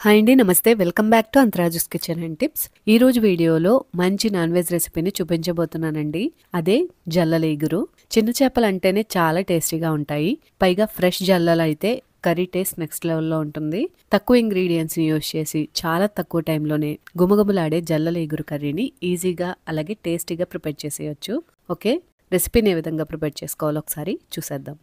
Hi అండి, నమస్తే. Welcome back to అంతరాజుస్ kitchen and tips. ఈ రోజు వీడియోలో మంచి నాన్ వెజ్ రెసిపీని చూపించబోతున్నానండి. అదే జల్లల ఇగురు. చిన్న చేపలు అంటేనే చాలా టేస్టీగా ఉంటాయి. పైగా ఫ్రెష్ జల్లలు అయితే కర్రీ టేస్ట్ నెక్స్ట్ లెవెల్లో ఉంటుంది. తక్కువ ఇంగ్రీడియంట్స్ని యూస్ చేసి చాలా తక్కువ టైంలోనే గుమగుమలాడే జల్లల ఇగురు కర్రీని ఈజీగా అలాగే టేస్టీగా ప్రిపేర్ చేసేయచ్చు. ఓకే, రెసిపీని ఏ విధంగా ప్రిపేర్ చేసుకోవాలో ఒకసారి చూసేద్దాం.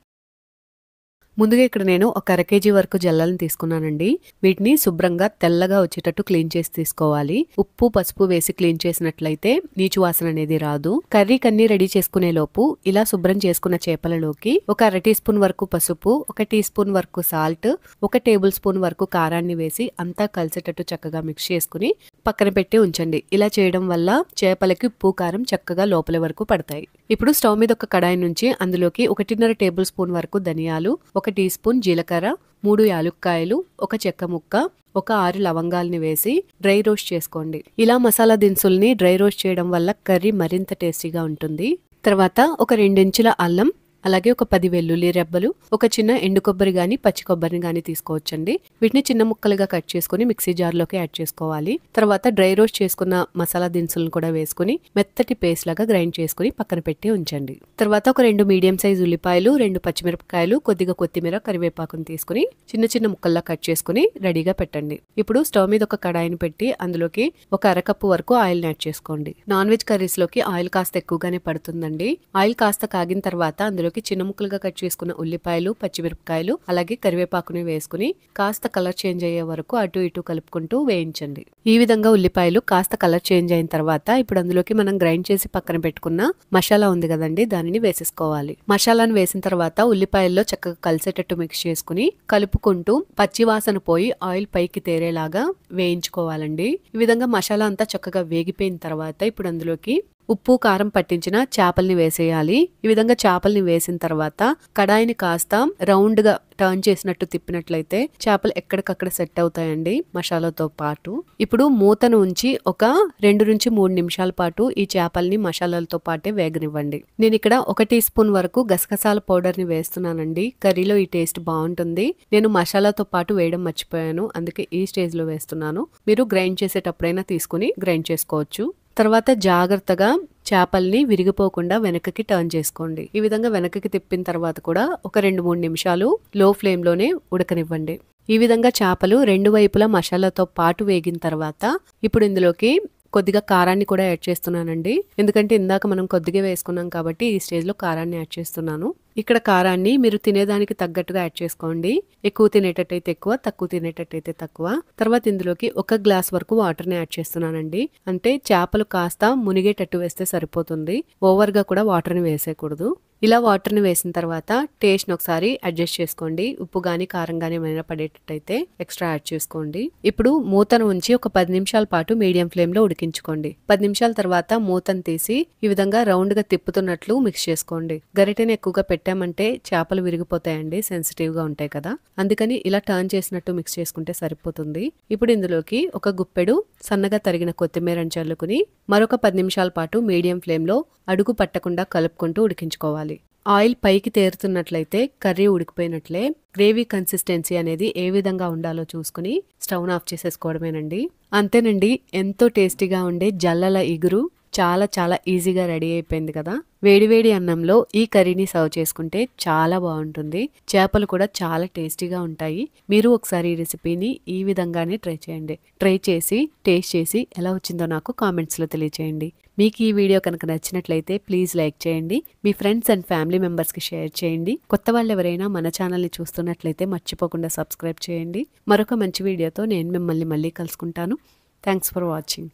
ముందుగా ఇక్కడ నేను ఒక అర కేజీ వరకు జల్లలను తీసుకున్నానండి. వీటిని శుభ్రంగా తెల్లగా వచ్చేటట్టు క్లీన్ చేసి తీసుకోవాలి. ఉప్పు పసుపు వేసి క్లీన్ చేసినట్లయితే నీచు వాసన అనేది రాదు. కర్రీకి అన్ని రెడీ చేసుకునే లోపు ఇలా శుభ్రం చేసుకున్న చేపలలోకి ఒక అర టీ స్పూన్ వరకు పసుపు, ఒక టీ స్పూన్ వరకు సాల్ట్, ఒక టేబుల్ స్పూన్ వరకు కారాన్ని వేసి అంతా కలిసేటట్టు చక్కగా మిక్స్ చేసుకుని పక్కన పెట్టి ఉంచండి. ఇలా చేయడం వల్ల చేపలకి ఉప్పు కారం చక్కగా లోపల వరకు పడతాయి. ఇప్పుడు స్టవ్ మీద ఒక కడాయి నుంచి అందులోకి 1.5 టేబుల్ స్పూన్ వరకు ధనియాలు, 1 టీ స్పూన్ జీలకర్ర, 3 యాలుక్కాయలు, ఒక చెక్క ముక్క, ఒక 6 లవంగాల్ని వేసి డ్రై రోస్ట్ చేసుకోండి. ఇలా మసాలా దినుసుల్ని డ్రై రోస్ట్ చేయడం వల్ల కర్రీ మరింత టేస్టీగా ఉంటుంది. తర్వాత ఒక 2 ఇంచుల అల్లం, అలాగే ఒక 10 వెల్లుల్లి రెబ్బలు, ఒక చిన్న ఎండు కొబ్బరి గాని పచ్చి కొబ్బరిని గాని తీసుకోవచ్చండి. వీటిని చిన్న ముక్కలుగా కట్ చేసుకుని మిక్సీ జార్లోకి యాడ్ చేసుకోవాలి. తర్వాత డ్రై రోస్ట్ చేసుకున్న మసాలా దినుసులను కూడా వేసుకుని మెత్తటి పేస్ట్ లాగా గ్రైండ్ చేసుకుని పక్కన పెట్టి ఉంచండి. తర్వాత ఒక 2 మీడియం సైజ్ ఉల్లిపాయలు, 2 పచ్చిమిరపకాయలు, కొద్దిగా కొత్తిమీర, కరివేపాకును తీసుకుని చిన్న చిన్న ముక్కల్లా కట్ చేసుకుని రెడీగా పెట్టండి. ఇప్పుడు స్టవ్ మీద ఒక కడాయిని పెట్టి అందులోకి ఒక అరకప్పు వరకు ఆయిల్ యాడ్ చేసుకోండి. నాన్ వెజ్ కర్రీస్ లోకి ఆయిల్ కాస్త ఎక్కువగానే పడుతుందండి. ఆయిల్ కాస్త కాగిన తర్వాత అందులో చిన్న ముక్కలుగా కట్ చేసుకున్న ఉల్లిపాయలు, పచ్చిమిరపకాయలు, అలాగే కరివేపాకుని వేసుకుని కాస్త కలర్ చేంజ్ అయ్యే వరకు అటు ఇటు కలుపుకుంటూ వేయించండి. ఈ విధంగా ఉల్లిపాయలు కాస్త కలర్ చేంజ్ అయిన తర్వాత ఇప్పుడు అందులోకి మనం గ్రైండ్ చేసి పక్కన పెట్టుకున్న మసాలా ఉంది కదండి, దానిని వేసేసుకోవాలి. మసాలాను వేసిన తర్వాత ఉల్లిపాయల్లో చక్కగా కలిసేటట్టు మిక్స్ చేసుకుని కలుపుకుంటూ పచ్చి వాసన పోయి ఆయిల్ పైకి తేరేలాగా వేయించుకోవాలండి. ఈ విధంగా మసాలా అంతా చక్కగా వేగిపోయిన తర్వాత ఇప్పుడు అందులోకి ఉప్పు కారం పట్టించిన చేపల్ని వేసేయాలి. ఈ విధంగా చేపల్ని వేసిన తర్వాత కడాయిని కాస్త రౌండ్ గా టర్న్ చేసినట్టు తిప్పినట్లయితే చేపలు ఎక్కడికక్కడ సెట్ అవుతాయండి మసాలాతో పాటు. ఇప్పుడు మూతను ఉంచి ఒక 2 నుంచి 3 నిమిషాల పాటు ఈ చేపల్ని మసాలాలతో పాటే వేగనివ్వండి. నేను ఇక్కడ 1 టీ స్పూన్ వరకు గసగసాల పౌడర్ ని వేస్తున్నానండి. కర్రీలో ఈ టేస్ట్ బాగుంటుంది. నేను మసాలాతో పాటు వేయడం మర్చిపోయాను, అందుకే ఈ స్టేజ్ లో వేస్తున్నాను. మీరు గ్రైండ్ చేసేటప్పుడైనా తీసుకుని గ్రైండ్ చేసుకోవచ్చు. తర్వాత జాగ్రత్తగా చేపల్ని విరిగిపోకుండా వెనకకి టర్న్ చేసుకోండి. ఈ విధంగా వెనకకి తిప్పిన తర్వాత కూడా ఒక 2-3 నిమిషాలు లో ఫ్లేమ్ లోనే ఉడకనివ్వండి. ఈ విధంగా చేపలు 2 వైపులా మసాలాతో పాటు వేగిన తర్వాత ఇప్పుడు ఇందులోకి కొద్దిగా కారాన్ని కూడా యాడ్ చేస్తున్నానండి. ఎందుకంటే ఇందాక మనం కొద్దిగా వేసుకున్నాం కాబట్టి ఈ స్టేజ్ లో కారాన్ని యాడ్ చేస్తున్నాను. ఇక్కడ కారాన్ని మీరు తినేదానికి తగ్గట్టుగా యాడ్ చేసుకోండి. ఎక్కువ తినేటట్టయితే ఎక్కువ, తక్కువ తినేటట్టయితే తక్కువ. తర్వాత ఇందులోకి 1 గ్లాస్ వరకు వాటర్ ని యాడ్ చేస్తున్నానండి. అంటే చేపలు కాస్త మునిగేటట్టు వేస్తే సరిపోతుంది. ఓవర్ గా కూడా వాటర్ ని వేసేయకూడదు. ఇలా వాటర్ ని వేసిన తర్వాత టేస్ట్ ని ఒకసారి అడ్జస్ట్ చేసుకోండి. ఉప్పు గానీ కారం గానీ ఏమైనా పడేటట్టయితే ఎక్స్ట్రా యాడ్ చేసుకోండి. ఇప్పుడు మూతను ఉంచి ఒక 10 నిమిషాల పాటు మీడియం ఫ్లేమ్ లో ఉడికించుకోండి. 10 నిమిషాల తర్వాత మూతను తీసి ఈ విధంగా రౌండ్ గా తిప్పుతున్నట్లు మిక్స్ చేసుకోండి. గరిటెని ఎక్కువగా పెట్టామంటే చేపలు విరిగిపోతాయండి, సెన్సిటివ్ గా ఉంటాయి కదా, అందుకని ఇలా టర్న్ చేసినట్టు మిక్స్ చేసుకుంటే సరిపోతుంది. ఇప్పుడు ఇందులోకి ఒక గుప్పెడు సన్నగా తరిగిన కొత్తిమీరని చల్లుకుని మరొక 10 నిమిషాల పాటు మీడియం ఫ్లేమ్ లో అడుగు పట్టకుండా కలుపుకుంటూ ఉడికించుకోవాలి. ఆయిల్ పైకి తేరుతున్నట్లయితే కర్రీ ఉడికిపోయినట్లే. గ్రేవీ కన్సిస్టెన్సీ అనేది ఏ విధంగా ఉండాలో చూసుకుని స్టవ్ ఆఫ్ చేసేసుకోవడమేనండి. అంతేనండి, ఎంతో టేస్టీగా ఉండే జల్లల ఇగురు చాలా చాలా ఈజీగా రెడీ అయిపోయింది కదా. వేడివేడి అన్నంలో ఈ కర్రీని సర్వ్ చేసుకుంటే చాలా బాగుంటుంది. చేపలు కూడా చాలా టేస్టీగా ఉంటాయి. మీరు ఒకసారి ఈ రెసిపీని ఈ విధంగానే ట్రై చేయండి. ట్రై చేసి టేస్ట్ చేసి ఎలా వచ్చిందో నాకు కామెంట్స్ లో తెలియచేయండి. మీకు ఈ వీడియో కనుక నచ్చినట్లయితే ప్లీజ్ లైక్ చేయండి. మీ ఫ్రెండ్స్ అండ్ ఫ్యామిలీ మెంబర్స్ కి షేర్ చేయండి. కొత్త వాళ్ళు ఎవరైనా మన ఛానల్ ని చూస్తున్నట్లయితే మర్చిపోకుండా సబ్స్క్రైబ్ చేయండి. మరొక మంచి వీడియోతో నేను మిమ్మల్ని మళ్ళీ కలుసుకుంటాను. Thanks for watching.